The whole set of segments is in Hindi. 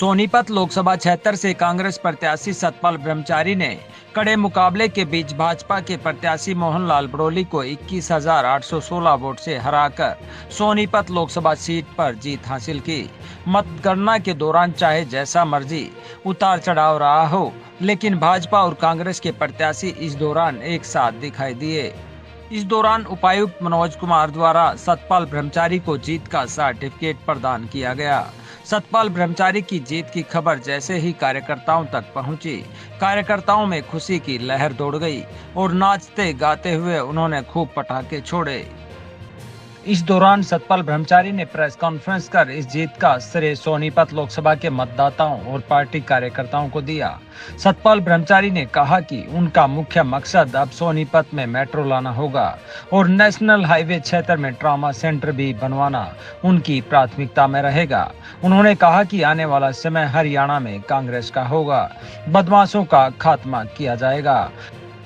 सोनीपत लोकसभा क्षेत्र से कांग्रेस प्रत्याशी सतपाल ब्रह्मचारी ने कड़े मुकाबले के बीच भाजपा के प्रत्याशी मोहनलाल बड़ोली को 21,816 वोट से हराकर सोनीपत लोकसभा सीट पर जीत हासिल की। मतगणना के दौरान चाहे जैसा मर्जी उतार चढ़ाव रहा हो, लेकिन भाजपा और कांग्रेस के प्रत्याशी इस दौरान एक साथ दिखाई दिए। इस दौरान उपायुक्त मनोज कुमार द्वारा सतपाल ब्रह्मचारी को जीत का सर्टिफिकेट प्रदान किया गया। सतपाल ब्रह्मचारी की जीत की खबर जैसे ही कार्यकर्ताओं तक पहुंची, कार्यकर्ताओं में खुशी की लहर दौड़ गई और नाचते गाते हुए उन्होंने खूब पटाखे छोड़े। इस दौरान सतपाल ब्रह्मचारी ने प्रेस कॉन्फ्रेंस कर इस जीत का श्रेय सोनीपत लोकसभा के मतदाताओं और पार्टी कार्यकर्ताओं को दिया। सतपाल ब्रह्मचारी ने कहा कि उनका मुख्य मकसद अब सोनीपत में मेट्रो लाना होगा और नेशनल हाईवे क्षेत्र में ट्रॉमा सेंटर भी बनवाना उनकी प्राथमिकता में रहेगा। उन्होंने कहा कि आने वाला समय हरियाणा में कांग्रेस का होगा, बदमाशों का खात्मा किया जाएगा।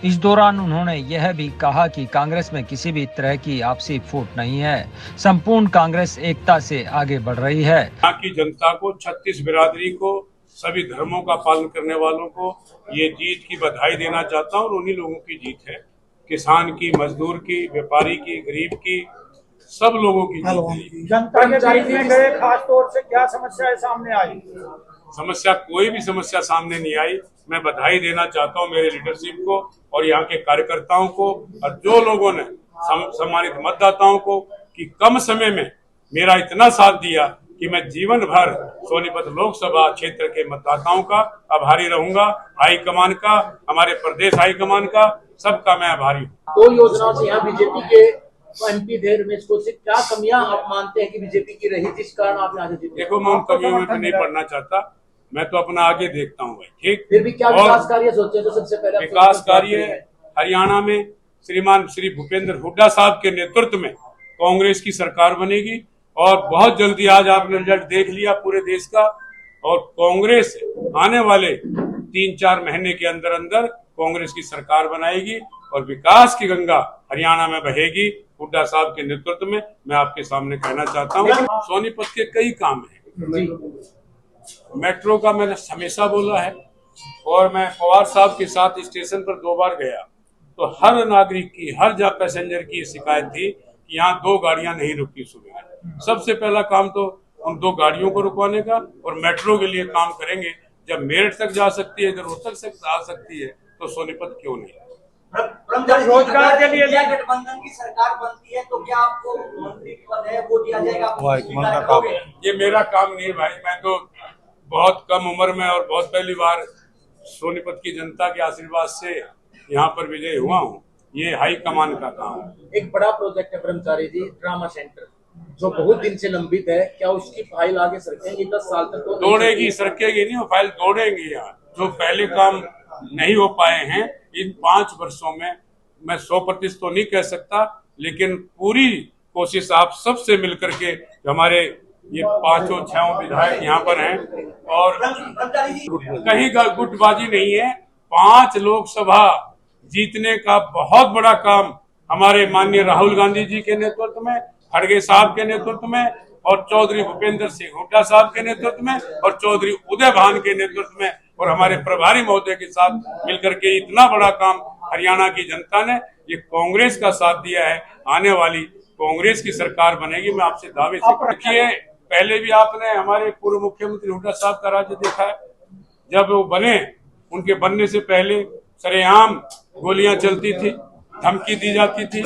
इस दौरान उन्होंने यह भी कहा कि कांग्रेस में किसी भी तरह की आपसी फूट नहीं है, संपूर्ण कांग्रेस एकता से आगे बढ़ रही है। यहाँ की जनता को, 36 बिरादरी को, सभी धर्मों का पालन करने वालों को ये जीत की बधाई देना चाहता हूँ। और उन्हीं लोगों की जीत है, किसान की, मजदूर की, व्यापारी की, गरीब की, सब लोगों की जीत। जनता के बीच में गए, खास तौर से क्या समस्याएं सामने आई? समस्या, कोई भी समस्या सामने नहीं आई। मैं बधाई देना चाहता हूं मेरे लीडरशिप को और यहाँ के कार्यकर्ताओं को और जो लोगों ने सम्मानित मतदाताओं को कि कम समय में मेरा इतना साथ दिया कि मैं जीवन भर सोनीपत लोकसभा क्षेत्र के मतदाताओं का आभारी रहूंगा। हाईकमान का, हमारे प्रदेश हाईकमान का, सबका मैं आभारी हूँ। 2 योजनाओं से यहाँ बीजेपी के एमपी थे रमेश कौशिक, क्या कमियां आप मानते हैं कि बीजेपी की रही जिस कारण आप यहाँ जीते? देखो, मैं उन कमियों में नहीं पढ़ना चाहता, मैं तो अपना आगे देखता हूँ भाई। ठीक, फिर भी क्या विकास कार्य सोचे? तो सबसे पहले विकास कार्य हरियाणा में श्रीमान श्री भूपेंद्र हुड्डा साहब के नेतृत्व में कांग्रेस की सरकार बनेगी और बहुत जल्दी, आज आपने रिजल्ट देख लिया पूरे देश का, और कांग्रेस आने वाले 3-4 महीने के अंदर अंदर कांग्रेस की सरकार बनाएगी और विकास की गंगा हरियाणा में बहेगी हुड्डा साहब के नेतृत्व में। मैं आपके सामने कहना चाहता हूँ, सोनीपत के कई काम है। मेट्रो का मैंने हमेशा बोला है और मैं पवार साहब के साथ स्टेशन पर 2 बार गया तो हर नागरिक की, हर पैसेंजर की शिकायत थी कि यहाँ 2 गाड़ियां नहीं रुकती सुबह। सबसे पहला काम तो उन 2 गाड़ियों को रुकवाने का और मेट्रो के लिए काम करेंगे। जब मेरठ तक जा सकती है, इधर रोहतक तक आ सकती है, तो सोनीपत क्यों नहीं? रोजगार के लिए गठबंधन की सरकार बनती है तो क्या आपको मंत्री पद है वो दिया जाएगा? ये मेरा काम नहीं है भाई। मैं तो बहुत कम उम्र में और बहुत पहली बार सोनीपत की जनता के आशीर्वाद से यहाँ पर विजय हुआ हूँ। ये हाई कमान का काम है। एक बड़ा प्रोजेक्ट है ब्रह्मचारी जी, ड्रामा सेंटर, जो बहुत दिन से लंबित है, क्या उसकी फाइल आगे सरकेगी? 10 साल तक तो दौड़ेगी, सरकेगी नहीं, वो फाइल दौड़ेंगी। यहाँ जो पहले काम नहीं हो पाए हैं इन 5 वर्षों में, मैं 100% तो नहीं कह सकता, लेकिन पूरी कोशिश आप सबसे मिलकर के, हमारे ये 5-6 विधायक यहाँ पर हैं और कहीं गुटबाजी नहीं है। 5 लोकसभा जीतने का बहुत बड़ा काम हमारे माननीय राहुल गांधी जी के नेतृत्व में, खड़गे साहब के नेतृत्व में और चौधरी भूपेंद्र सिंह हुड्डा साहब के नेतृत्व में और चौधरी उदय भान के नेतृत्व में और हमारे प्रभारी महोदय के साथ मिलकर के इतना बड़ा काम हरियाणा की जनता ने, ये कांग्रेस का साथ दिया है। आने वाली कांग्रेस की सरकार बनेगी, मैं आपसे दावे से देखिए। पहले भी आपने हमारे पूर्व मुख्यमंत्री हुड्डा साहब का राज्य देखा है। जब वो बने, उनके बनने से पहले सरेआम गोलियां चलती थी, धमकी दी जाती थी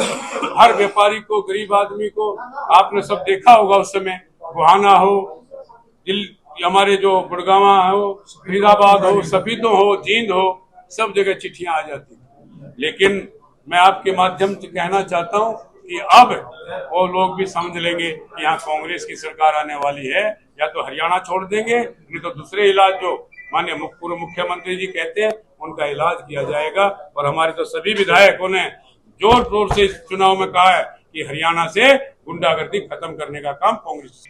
हर व्यापारी को, गरीब आदमी को। आपने सब देखा होगा उस समय, गुहाना हो, हमारे जो गुड़गावा हो, फरीदाबाद हो, सफीदों हो, जींद हो, सब जगह चिट्ठियां आ जाती थी। लेकिन मैं आपके माध्यम से कहना चाहता हूं कि अब वो लोग भी समझ लेंगे कि यहाँ कांग्रेस की सरकार आने वाली है। या तो हरियाणा छोड़ देंगे, नहीं तो दूसरे इलाज जो माननीय पूर्व मुख्यमंत्री जी कहते हैं उनका इलाज किया जाएगा। और हमारे तो सभी विधायकों ने जोर शोर से इस चुनाव में कहा है कि हरियाणा से गुंडागर्दी खत्म करने का काम कांग्रेस,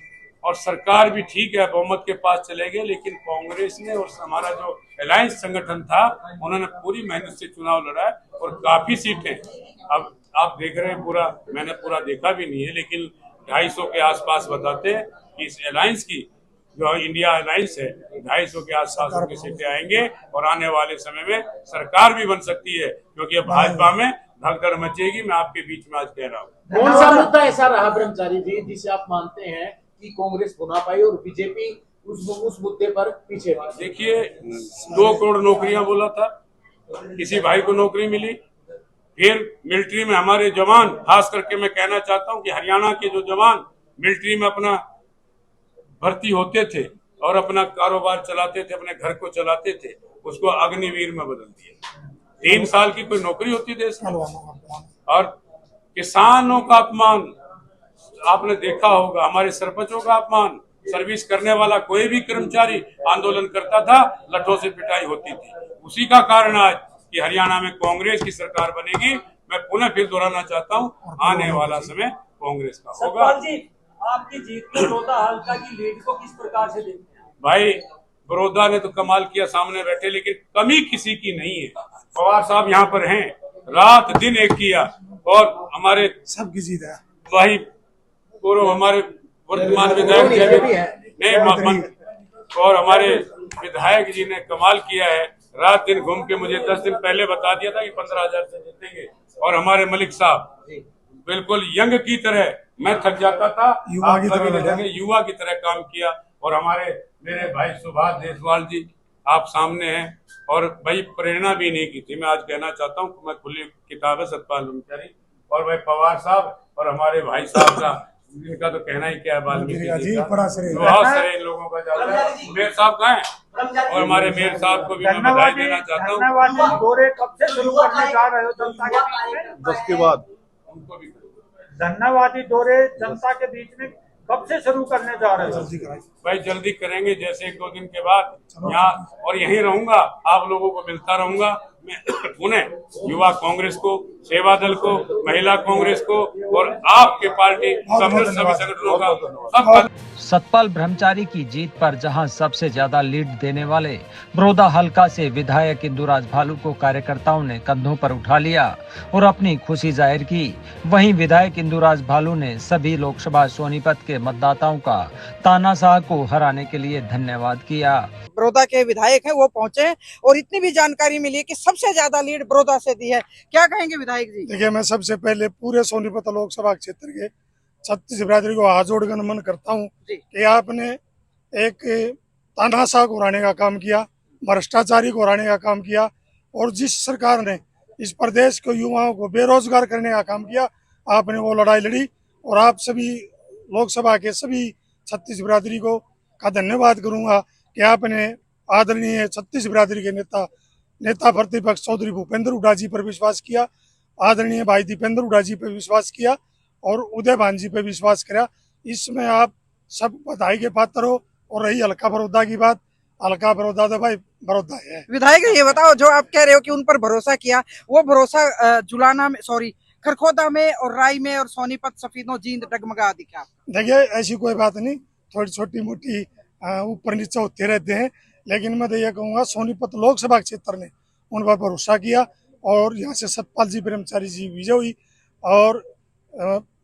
और सरकार भी ठीक है बहुमत के पास चले गए, लेकिन कांग्रेस ने और हमारा जो अलायंस संगठन था उन्होंने पूरी मेहनत से चुनाव लड़ा और काफी सीटें अब आप देख रहे हैं। पूरा मैंने पूरा देखा भी नहीं है, लेकिन 250 के आसपास बताते हैं कि इस अलायंस की जो इंडिया अलायंस है 250 के आसपास उनकी सीटें आएंगे और आने वाले समय में सरकार भी बन सकती है, क्योंकि अब भाजपा में भगदड़ मचेगी। मैं आपके बीच में आज कह रहा हूँ। कौन सा मुद्दा ऐसा रहा ब्रह्मचारी जी जिसे आप मानते हैं कि कांग्रेस भुना पाई और बीजेपी उस मुद्दे पर पीछे रही? देखिए, 2 करोड़ नौकरियां बोला था, किसी भाई को नौकरी मिली। फिर मिलिट्री में हमारे जवान, खास करके मैं कहना चाहता हूं कि हरियाणा के जो जवान मिलिट्री में अपना भर्ती होते थे और अपना कारोबार चलाते थे, अपने घर को चलाते थे, उसको अग्निवीर में बदल दिया। 3 साल की कोई नौकरी होती देश में। और किसानों का अपमान आपने देखा होगा, हमारे सरपंचों का अपमान। सर्विस करने वाला कोई भी कर्मचारी आंदोलन करता था, लठों से पिटाई होती थी। उसी का कारण आज कि हरियाणा में कांग्रेस की सरकार बनेगी। मैं पुनः फिर दोहराना चाहता हूं, आने वाला समय कांग्रेस का होगा। सतपाल जी, आपकी जीत में बड़ौदा हल्का की लीड को किस प्रकार से देखते हैं? भाई, बड़ौदा ने तो कमाल किया, सामने बैठे, लेकिन कमी किसी की नहीं है। पवार साहब यहाँ पर हैं, रात दिन एक किया और हमारे सबकी जीत है भाई पूर्व हमारे वर्तमान विधायक नहीं, और हमारे विधायक जी ने कमाल किया है। रात दिन घूम के मुझे 10 दिन पहले बता दिया था कि 15,000 से जीतेंगे। और हमारे मलिक साहब बिल्कुल यंग की तरह, मैं थक जाता था, युवा की तरह युवा की तरह काम किया। और हमारे मेरे भाई सुभाष देशवाल जी आप सामने हैं, और भाई प्रेरणा भी नहीं की थी। मैं आज कहना चाहता हूँ, मैं खुली किताब है सतपाल ब्रह्मचारी और भाई पवार साहब और हमारे भाई साहब का, इनका तो कहना ही क्या है, वाल्मीकि जी का बहुत सारे इन लोगों का जाता है। मेयर साहब कहाँ हैं? और हमारे मेयर साहब को भी मैं बधाई देना चाहता हूँ। धन्यवाद। दौरे कब से शुरू करने जा रहे हो जनता के बीच में? 10 के बाद उनको भी धन्यवादी दौरे जनता के बीच में कब से शुरू करने जा रहे हो? भाई जल्दी करेंगे, जैसे 1-2 दिन के बाद यहाँ, और यहीं रहूंगा, आप लोगों को मिलता रहूंगा। मैं पुनः युवा कांग्रेस को, सेवा दल को, महिला कांग्रेस को और आपके पार्टी कम्युनिस्ट सभी संगठनों का सब। सतपाल ब्रह्मचारी की जीत पर जहां सबसे ज्यादा लीड देने वाले बड़ौदा हल्का से विधायक इंदुराज भालू को कार्यकर्ताओं ने कंधों पर उठा लिया और अपनी खुशी जाहिर की, वहीं विधायक इंदुराज भालू ने सभी लोकसभा सोनीपत के मतदाताओं का तानाशाह को हराने के लिए धन्यवाद किया। बड़ौदा के विधायक हैं, वो पहुंचे और इतनी भी जानकारी मिली कि सबसे ज्यादा लीड बड़ौदा से दी है। क्या कहेंगे विधायक जी? देखिए, मैं सबसे पहले पूरे सोनीपत लोकसभा क्षेत्र के 36 बिरादरी को हाथ जोड़कर नमन करता हूँ कि आपने एक तानाशाह को हराने का काम किया, भ्रष्टाचारी को हराने का काम किया, और जिस सरकार ने इस प्रदेश के युवाओं को बेरोजगार करने का काम किया, आपने वो लड़ाई लड़ी। और आप सभी लोकसभा के सभी 36 बिरादरी को का धन्यवाद करूंगा कि आपने आदरणीय 36 बिरादरी के नेता प्रतिपक्ष चौधरी भूपेंद्र हुड्डा जी पर विश्वास किया, आदरणीय भाई दीपेंद्र हुड्डा जी पर विश्वास किया और उदय भान जी पे विश्वास करा। इसमें आप सब बधाई के पात्र हो। और रही हल्का बड़ौदा की बात, हल्का बड़ौदा तो भाई बड़ौदा है। विधायक ये बताओ, जो आप कह रहे हो कि उन पर भरोसा किया, वो भरोसा जुलाना में, सॉरी खरखोदा में और राय में और सोनीपत सफीदों जींद डगमगा दिखा? देखिए, ऐसी कोई बात नहीं, थोड़ी छोटी मोटी ऊपर नीचे होते रहते हैं, लेकिन मैं तो ये कहूँगा सोनीपत लोकसभा क्षेत्र ने उन पर भरोसा किया और यहाँ से सतपाल जी ब्रह्मचारी जी विजय हुई। और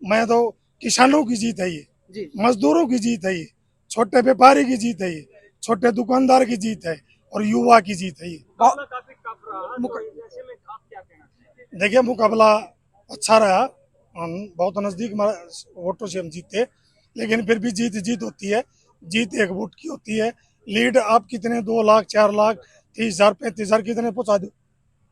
मैं तो किसानों की जीत है ये, मजदूरों की जीत है ये, छोटे व्यापारी की जीत है ये, छोटे दुकानदार की जीत है और युवा की जीत है ये। देखिए, मुकाबला अच्छा रहा, बहुत नजदीक वोटों से हम जीते, लेकिन फिर भी जीत होती है। जीत एक वोट की होती है। लीड आप कितने 2 लाख 4 लाख 30,000 35,000 कितने पहुंचा दो,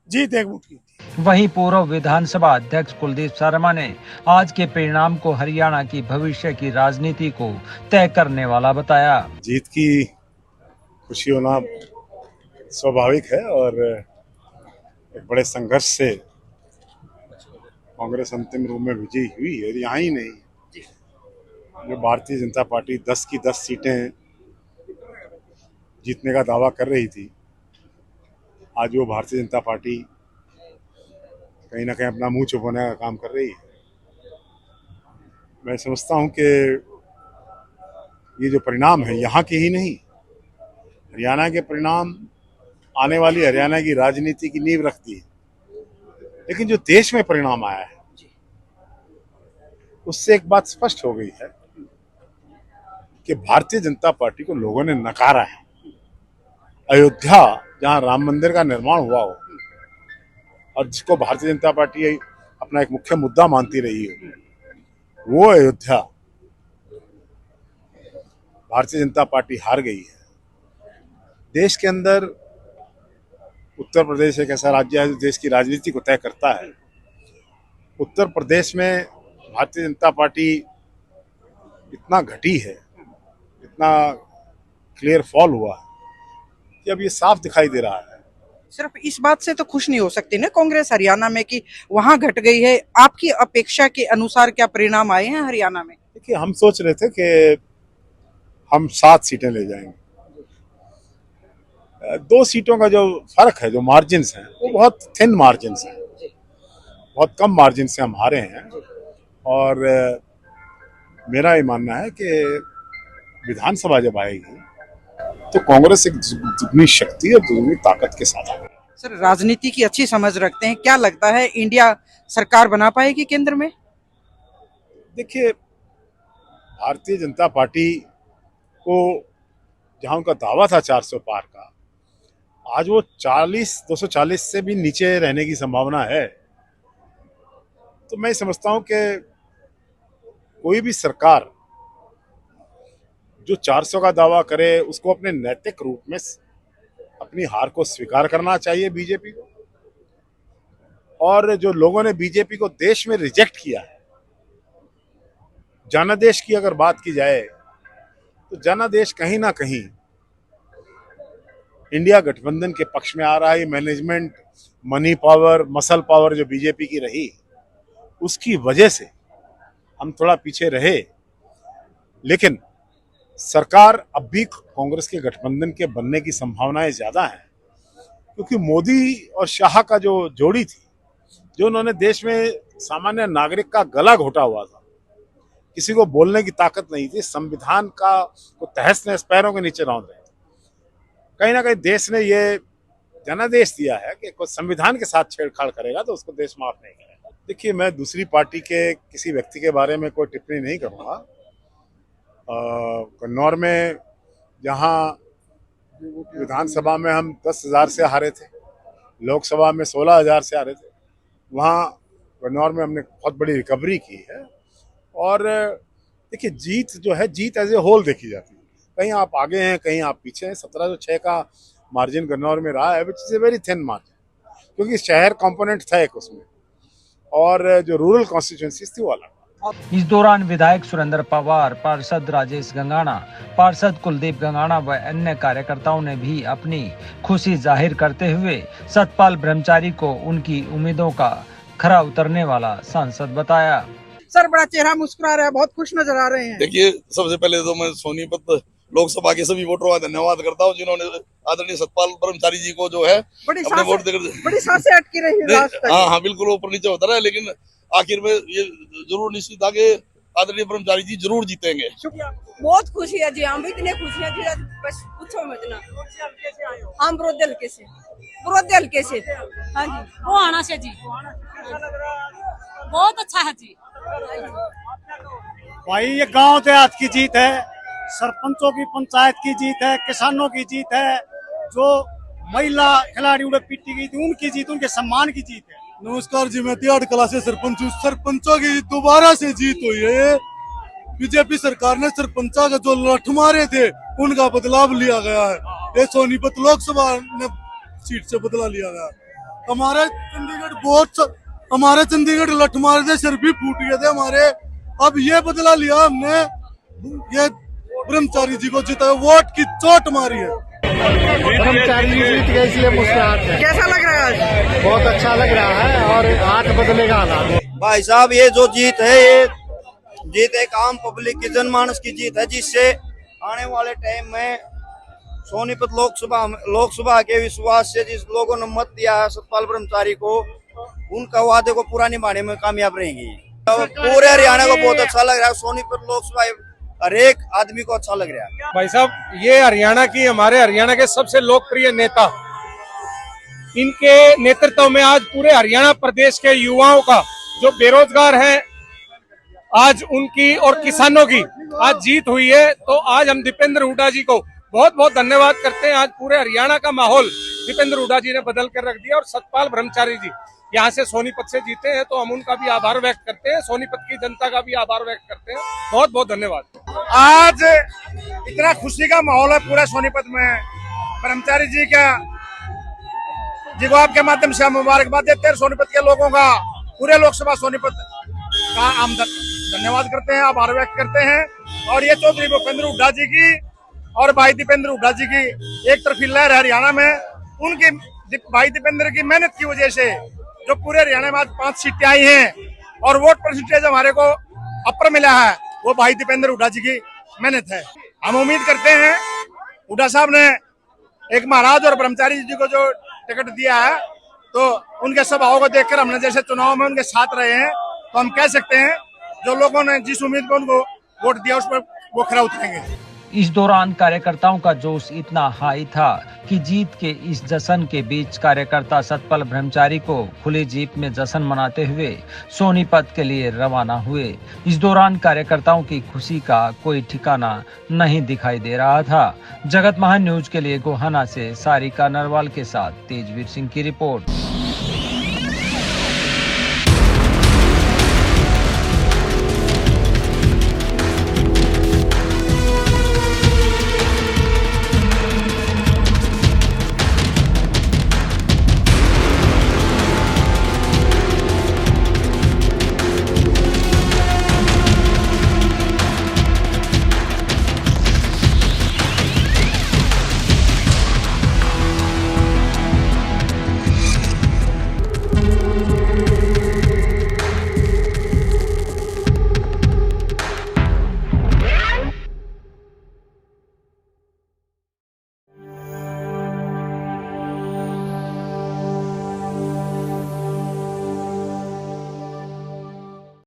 जीत एक वोट की होती है। वहीं पूर्व विधानसभा अध्यक्ष कुलदीप शर्मा ने आज के परिणाम को हरियाणा की भविष्य की राजनीति को तय करने वाला बताया। जीत की खुशी होना स्वाभाविक है और एक बड़े संघर्ष से कांग्रेस अंतिम रूप में विजयी हुई है। यहाँ ही नहीं, जो भारतीय जनता पार्टी 10 की 10 सीटें जीतने का दावा कर रही थी, आज वो भारतीय जनता पार्टी कहीं ना कहीं अपना मुंह छुपाने का काम कर रही है। मैं समझता हूं कि ये जो परिणाम है यहाँ के ही नहीं, हरियाणा के परिणाम आने वाली हरियाणा की राजनीति की नींव रखती है। लेकिन जो देश में परिणाम आया है उससे एक बात स्पष्ट हो गई है कि भारतीय जनता पार्टी को लोगों ने नकारा है। अयोध्या, जहां राम मंदिर का निर्माण हुआ हो और जिसको भारतीय जनता पार्टी अपना एक मुख्य मुद्दा मानती रही है, वो अयोध्या भारतीय जनता पार्टी हार गई है। देश के अंदर उत्तर प्रदेश एक ऐसा राज्य है जो देश की राजनीति को तय करता है। उत्तर प्रदेश में भारतीय जनता पार्टी इतना घटी है, इतना क्लियर फॉल हुआ है कि अब ये साफ दिखाई दे रहा है। सिर्फ इस बात से तो खुश नहीं हो सकती ना कांग्रेस हरियाणा में कि वहां घट गई है। आपकी अपेक्षा के अनुसार क्या परिणाम आए हैं हरियाणा में? देखिए, हम सोच रहे थे कि हम 7 सीटें ले जाएंगे। 2 सीटों का जो फर्क है, जो मार्जिन्स हैं, वो बहुत थिन मार्जिन्स हैं, बहुत कम मार्जिन से हम हारे हैं। और मेरा ये मानना है कि विधानसभा जब आएगी तो कांग्रेस एक दुगनी शक्ति और दुगनी ताकत के साथ आएगी। सर, राजनीति की अच्छी समझ रखते हैं, क्या लगता है इंडिया सरकार बना पाएगी केंद्र में? देखिए, भारतीय जनता पार्टी को जहां उनका दावा था 400 पार का, आज वो 240 से भी नीचे रहने की संभावना है। तो मैं समझता हूं कि कोई भी सरकार जो 400 का दावा करे, उसको अपने नैतिक रूप में अपनी हार को स्वीकार करना चाहिए बीजेपी को। और जो लोगों ने बीजेपी को देश में रिजेक्ट किया है, जनादेश की अगर बात की जाए तो जनादेश कहीं ना कहीं इंडिया गठबंधन के पक्ष में आ रहा है। Management, money power, muscle power जो बीजेपी की रही, उसकी वजह से हम थोड़ा पीछे रहे। लेकिन सरकार अब भी कांग्रेस के गठबंधन के बनने की संभावनाएं ज्यादा हैं, क्योंकि मोदी और शाह का जो जोड़ी थी, जो उन्होंने देश में सामान्य नागरिक का गला घोटा हुआ था, किसी को बोलने की ताकत नहीं थी, संविधान का को तहस नहस पैरों के नीचे रौंद रहे थे। कहीं ना कहीं देश ने ये जनादेश दिया है कि कोई संविधान के साथ छेड़छाड़ करेगा तो उसको देश माफ नहीं करेगा। देखिए, मैं दूसरी पार्टी के किसी व्यक्ति के बारे में कोई टिप्पणी नहीं करूँगा। कन्नौर में जहाँ विधानसभा में हम 10,000 से हारे थे, लोकसभा में 16,000 से हारे थे, वहाँ कन्नौर में हमने बहुत बड़ी रिकवरी की है। और देखिए, जीत जो है, जीत एज ए होल देखी जाती है। कहीं आप आगे हैं, कहीं आप पीछे हैं। 1706 का मार्जिन कन्नौर में रहा है, which is a very thin margin, क्योंकि शहर कंपोनेंट था एक उसमें, और जो रूरल कॉन्स्टिट्यूएंसीज थी वो अलग। इस दौरान विधायक सुरेंद्र पवार, पार्षद राजेश गंगाना, पार्षद कुलदीप गंगाना व अन्य कार्यकर्ताओं ने भी अपनी खुशी जाहिर करते हुए सतपाल ब्रह्मचारी को उनकी उम्मीदों का खरा उतरने वाला सांसद बताया। सर, बड़ा चेहरा मुस्कुरा रहा है, बहुत खुश नजर आ रहे हैं। देखिए, सबसे पहले तो मैं सोनीपत लोकसभा के सभी वोटरों का धन्यवाद करता हूँ, जिन्होंने आदरणीय सतपाल ब्रह्मचारी जी को जो है अपने वोट देकर। बड़ी सांसें अटकी रही है। हाँ, बिल्कुल ऊपर नीचे होता रहा है, लेकिन आखिर में ये जरूर निश्चित था कि आदरणीय ब्रह्मचारी जी जरूर जीतेंगे। बहुत खुशी है जी, हम भी इतने खुशी है जी, बस पूछो मत ना। हम विरोधी हल्के से हाँ जी, वो आना से जी, बहुत अच्छा है जी। भाई, ये गांव देहात की जीत है, सरपंचों की, पंचायत की जीत है, किसानों की जीत है, जो महिला खिलाड़ी उड़े पीटी गई थी उनकी जीत, उनके सम्मान की जीत है। नमस्कार जी, मैं तिहाड़ कला से सरपंचों की दोबारा से जीत हुई है। बीजेपी सरकार ने सरपंचा का जो लठ मारे थे उनका बदलाव लिया गया है। ये सोनीपत लोकसभा ने सीट से बदला लिया गया। हमारे चंडीगढ़ लठ मारे थे, सिर भी फूट गए थे हमारे। अब ये बदला लिया हमने, ये ब्रह्मचारी जी को जिताया, वोट की चोट मारी है। ब्रह्मचारी जी जीत गए, इसलिए मुस्कुराहट है। कैसा लग रहा है? बहुत अच्छा लग रहा है, और हाथ बदलेगा हालात। भाई साहब, ये जो जीत है, ये जीत एक आम पब्लिक की, जनमानस की जीत है, जिससे आने वाले टाइम में सोनीपत लोकसभा के विश्वास से जिस लोगों ने मत दिया है सतपाल ब्रह्मचारी को, उनका वादे को पूरा निभाने में कामयाब रहेंगी। पूरे हरियाणा को बहुत अच्छा लग रहा है, सोनीपत लोकसभा हर एक आदमी को अच्छा लग रहा है। भाई साहब, ये हमारे हरियाणा के सबसे लोकप्रिय नेता, इनके नेतृत्व में आज पूरे हरियाणा प्रदेश के युवाओं का, जो बेरोजगार हैं आज उनकी और किसानों की आज जीत हुई है। तो आज हम दीपेंद्र हुड्डा जी को बहुत बहुत धन्यवाद करते हैं। आज पूरे हरियाणा का माहौल दीपेंद्र हुड्डा जी ने बदल कर रख दिया और सतपाल ब्रह्मचारी जी यहाँ से सोनीपत से जीते हैं, तो हम उनका भी आभार व्यक्त करते हैं, सोनीपत की जनता का भी आभार व्यक्त करते हैं। बहुत बहुत धन्यवाद। आज इतना खुशी का माहौल है पूरे सोनीपत में। ब्रह्मचारी जी को आपके माध्यम से हम मुबारकबाद देते हैं। सोनीपत के लोगों का, पूरे लोकसभा सोनीपत का हम धन्यवाद करते हैं, आभार व्यक्त करते हैं। और ये चौधरी भूपेंद्र हुड्डा जी की और भाई दीपेंद्र हुड्डा जी की एक तरफी लहर है हरियाणा में। उनकी भाई दीपेंद्र की मेहनत की वजह से जो पूरे हरियाणा में आज 5 सीटें आई हैं और वोट परसेंटेज हमारे को अपर मिला है, वो भाई दीपेंद्र हुड्डा जी की मेहनत है। हम उम्मीद करते हैं हुड्डा साहब ने एक महाराज और ब्रह्मचारी जी को जो टिकट दिया है, तो उनके स्वभाव को देखकर हमने जैसे चुनाव में उनके साथ रहे हैं, तो हम कह सकते हैं जो लोगों ने जिस उम्मीद पर उनको वोट दिया उस पर वो खरा उतरेंगे। इस दौरान कार्यकर्ताओं का जोश इतना हाई था कि जीत के इस जश्न के बीच कार्यकर्ता सतपाल ब्रह्मचारी को खुली जीप में जश्न मनाते हुए सोनीपत के लिए रवाना हुए। इस दौरान कार्यकर्ताओं की खुशी का कोई ठिकाना नहीं दिखाई दे रहा था। जगत महान न्यूज के लिए गोहाना से सारिका नरवाल के साथ तेजवीर सिंह की रिपोर्ट।